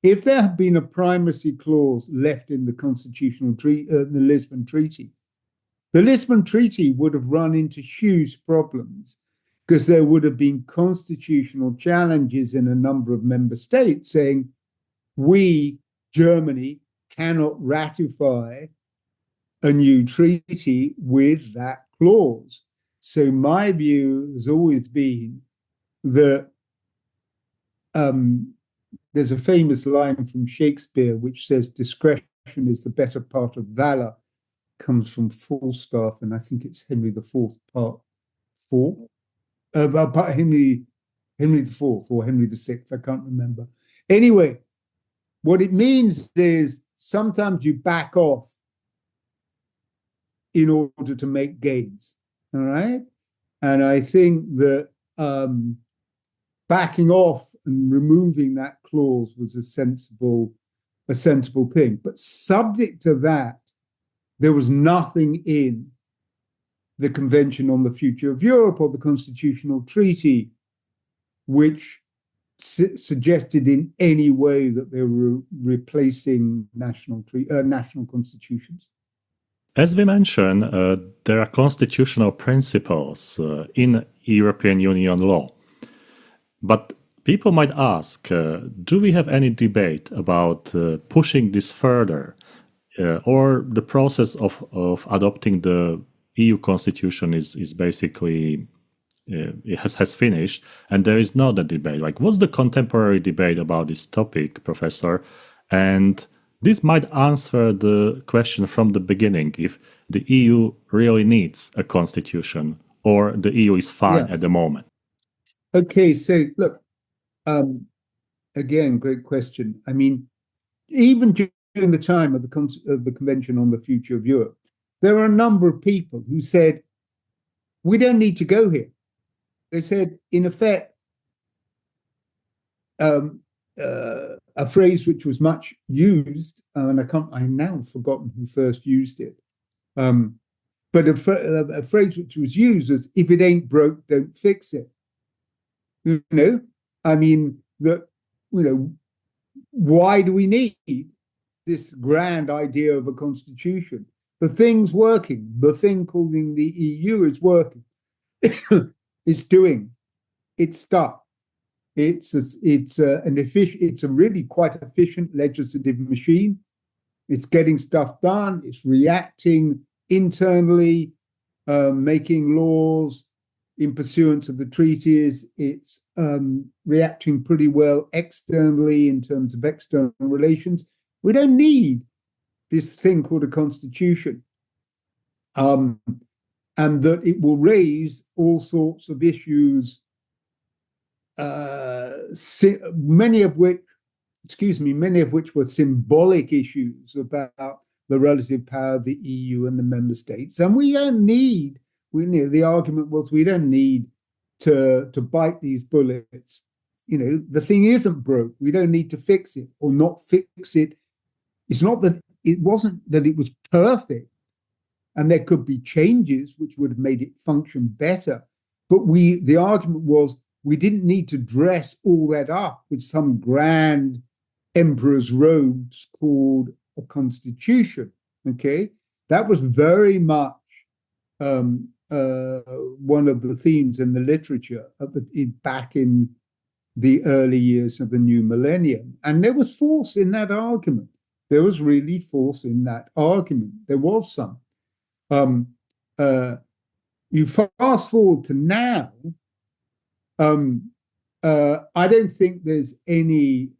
If there had been a primacy clause left in the constitutional treaty, the Lisbon Treaty would have run into huge problems, because there would have been constitutional challenges in a number of member states saying, we, Germany, cannot ratify a new treaty with that clause. So my view has always been that there's a famous line from Shakespeare which says, discretion is the better part of valor, comes from Falstaff, and I think it's Henry IV, part 4. Henry IV or Henry VI, I can't remember. Anyway, what it means is sometimes you back off in order to make gains, all right? And I think that backing off and removing that clause was a sensible thing. But subject to that, there was nothing in the Convention on the Future of Europe or the Constitutional Treaty which suggested in any way that they were replacing national constitutions. As we mentioned, there are constitutional principles in European Union law. But people might ask, do we have any debate about pushing this further, or the process of adopting the EU constitution is basically it has finished, and there is not a debate? Like, what's the contemporary debate about this topic, Professor? And this might answer the question from the beginning, if the EU really needs a constitution or the EU is fine at the moment. Okay, so look, again, great question. I mean, even during the time of the Convention on the Future of Europe, there were a number of people who said, we don't need to go here. They said, in effect, a phrase which was much used, and I've now forgotten who first used it, but a phrase which was used was, if it ain't broke, don't fix it. You know, I mean, why do we need this grand idea of a constitution? The thing's working. The thing called the EU is working. It's doing its stuff. It's a really quite efficient legislative machine. It's getting stuff done. It's reacting internally, making laws in pursuance of the treaties. It's reacting pretty well externally in terms of external relations. We don't need this thing called a constitution, and that it will raise all sorts of issues, many of which were symbolic issues about the relative power of the EU and the member states. And we don't need. The argument was, we don't need to bite these bullets. You know, the thing isn't broke. We don't need to fix it or not fix it. It's not that it wasn't that it was perfect, and there could be changes which would have made it function better. But the argument was, we didn't need to dress all that up with some grand emperor's robes called a constitution. Okay, that was very much one of the themes in the literature back in the early years of the new millennium. And there was force in that argument. There was really force in that argument. There was some. You fast forward to now, I don't think there's any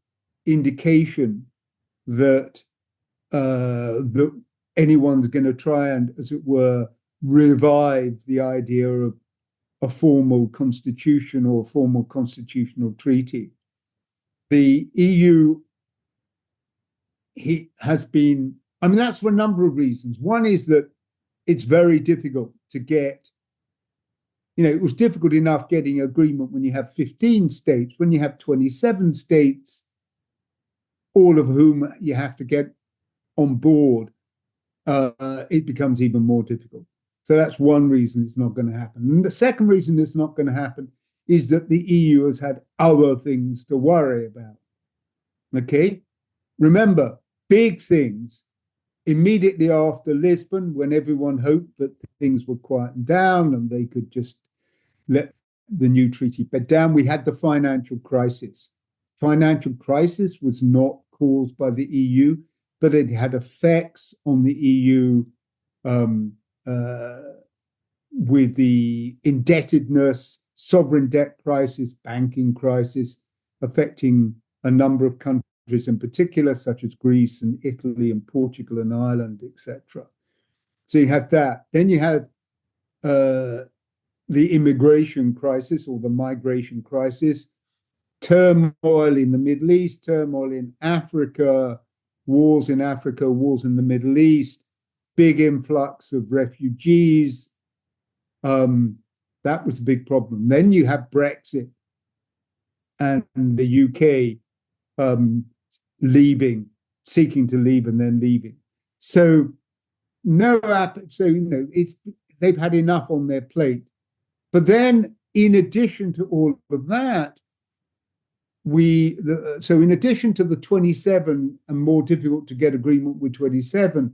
indication that that anyone's going to try and, as it were, revive the idea of a formal constitution or a formal constitutional treaty. The EU has been, I mean, that's for a number of reasons. One is that it's very difficult to get, it was difficult enough getting agreement when you have 15 states. When you have 27 states, all of whom you have to get on board, it becomes even more difficult. So that's one reason it's not going to happen. And the second reason it's not going to happen is that the EU has had other things to worry about. Okay? Remember, big things. Immediately after Lisbon, when everyone hoped that things would quieten down and they could just let the new treaty bed down, we had the financial crisis. Financial crisis was not caused by the EU, but it had effects on the EU with the indebtedness, sovereign debt crisis, banking crisis, affecting a number of countries in particular, such as Greece and Italy and Portugal and Ireland, etc. So you had that. Then you had the immigration crisis or the migration crisis, turmoil in the Middle East, turmoil in Africa, wars in Africa, wars in the Middle East, big influx of refugees. That was a big problem. Then you have Brexit and the UK leaving, seeking to leave and then leaving. So they've had enough on their plate. But then, in addition to all of that, in addition to the 27 and more difficult to get agreement with 27,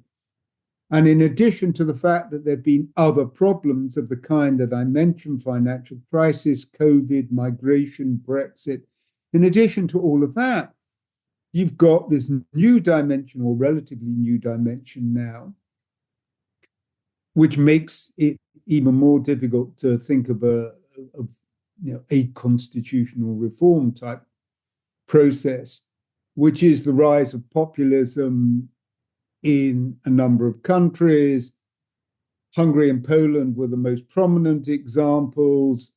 and in addition to the fact that there have been other problems of the kind that I mentioned, financial crisis, COVID, migration, Brexit, in addition to all of that, you've got this new dimension or relatively new dimension now, which makes it even more difficult to think of a constitutional reform type process, which is the rise of populism in a number of countries. Hungary and Poland were the most prominent examples.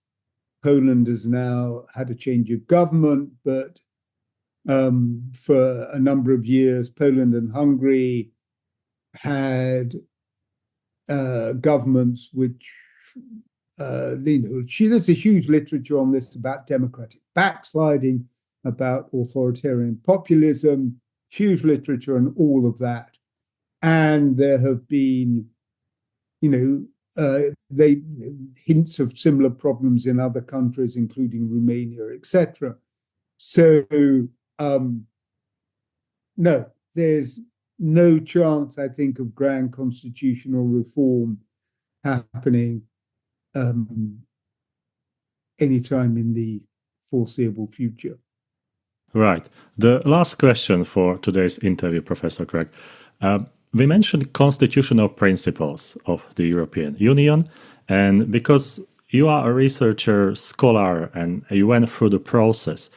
Poland has now had a change of government, but for a number of years, Poland and Hungary had governments which, there's a huge literature on this about democratic backsliding, about authoritarian populism, huge literature on all of that. And there have been, hints of similar problems in other countries, including Romania, etc. So, no, there's no chance, I think, of grand constitutional reform happening anytime in the foreseeable future. Right. The last question for today's interview, Professor Craig. We mentioned constitutional principles of the European Union, and because you are a researcher, scholar, and you went through the process,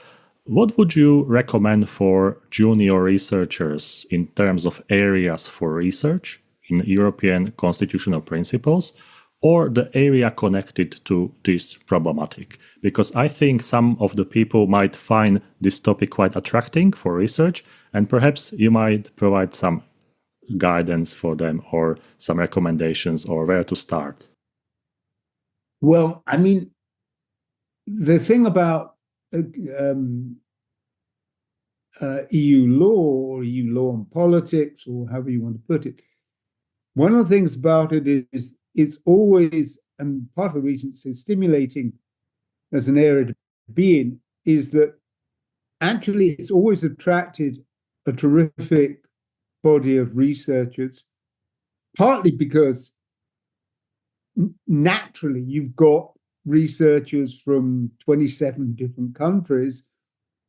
what would you recommend for junior researchers in terms of areas for research in European constitutional principles, or the area connected to this problematic? Because I think some of the people might find this topic quite attracting for research, and perhaps you might provide some guidance for them or some recommendations or where to start. Well, I mean, the thing about EU law or EU law and politics, or however you want to put it, one of the things about it is it's always, and part of the reason it's so stimulating as an area to be in, is that actually it's always attracted a terrific body of researchers, partly because naturally, you've got researchers from 27 different countries,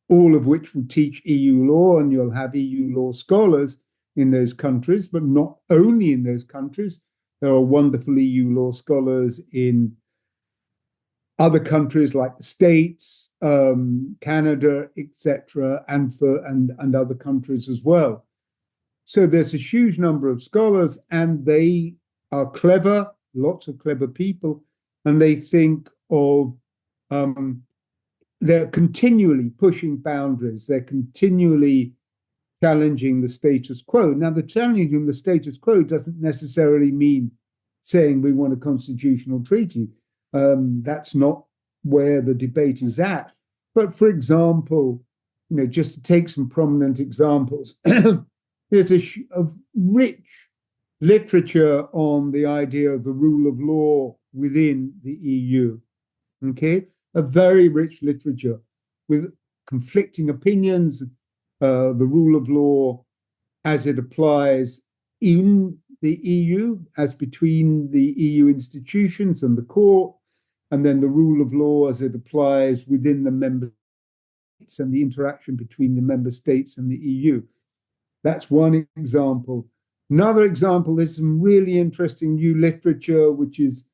all of which will teach EU law, and you'll have EU law scholars in those countries, but not only in those countries. There are wonderful EU law scholars in other countries like the States, Canada, etc., and other countries as well. So there's a huge number of scholars, and they are clever, lots of clever people, and they think of, they're continually pushing boundaries. They're continually challenging the status quo. Now, the challenging the status quo doesn't necessarily mean saying we want a constitutional treaty. That's not where the debate is at. But for example, just to take some prominent examples, there's a rich literature on the idea of the rule of law within the EU. Okay, a very rich literature with conflicting opinions, the rule of law as it applies in the EU, as between the EU institutions and the court, and then the rule of law as it applies within the member states and the interaction between the member states and the EU. That's one example. Another example, there's some really interesting new literature which is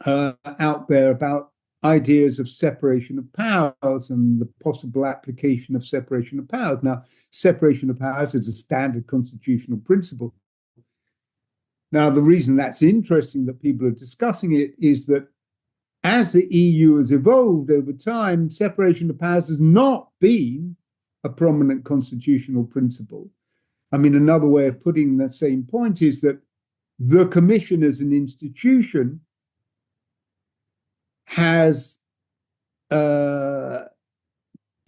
out there about ideas of separation of powers and the possible application of separation of powers. Now, separation of powers is a standard constitutional principle. Now, the reason that's interesting that people are discussing it is that as the EU has evolved over time, separation of powers has not been a prominent constitutional principle. I mean, another way of putting the same point is that the Commission as an institution has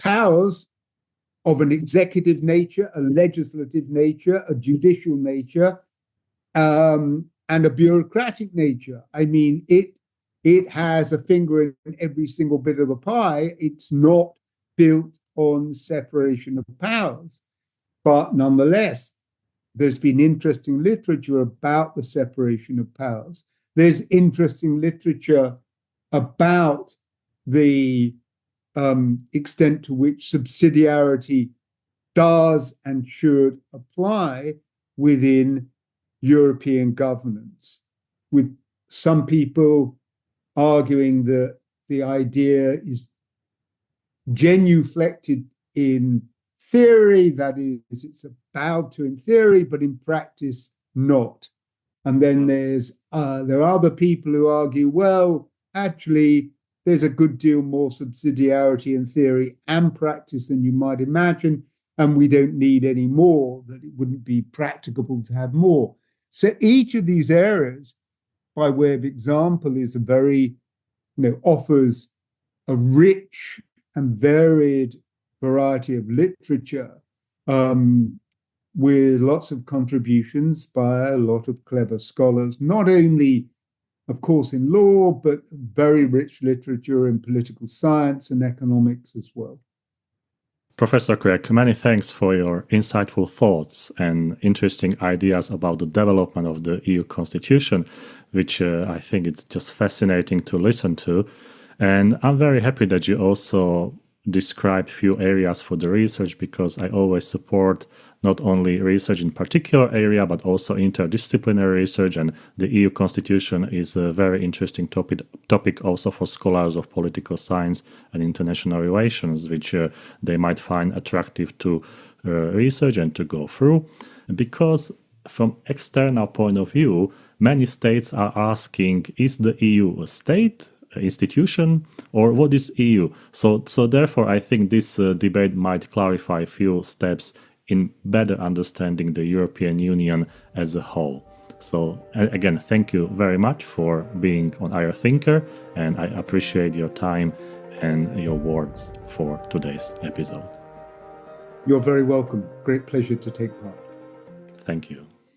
powers of an executive nature, a legislative nature, a judicial nature, and a bureaucratic nature. I mean, it has a finger in every single bit of the pie. It's not built on separation of powers. But nonetheless, there's been interesting literature about the separation of powers. There's interesting literature about the extent to which subsidiarity does and should apply within European governance, with some people arguing that the idea is genuflected in theory, that is, it's bowed to in theory, but in practice not. And then there are other people who argue, well, actually, there's a good deal more subsidiarity in theory and practice than you might imagine, and we don't need any more, that it wouldn't be practicable to have more. So each of these areas, by way of example, is a very, offers a rich and varied variety of literature with lots of contributions by a lot of clever scholars, not only, of course, in law, but very rich literature in political science and economics as well. Professor Craig, many thanks for your insightful thoughts and interesting ideas about the development of the EU Constitution, which I think it's just fascinating to listen to. And I'm very happy that you also described few areas for the research, because I always support not only research in particular area, but also interdisciplinary research. And the EU Constitution is a very interesting topic also for scholars of political science and international relations, which they might find attractive to research and to go through. Because from external point of view, many states are asking, is the EU a state, institution, or what is EU? So therefore, I think this debate might clarify a few steps in better understanding the European Union as a whole. So again, thank you very much for being on IR Thinker, and I appreciate your time and your words for today's episode. You're very welcome. Great pleasure to take part. Thank you.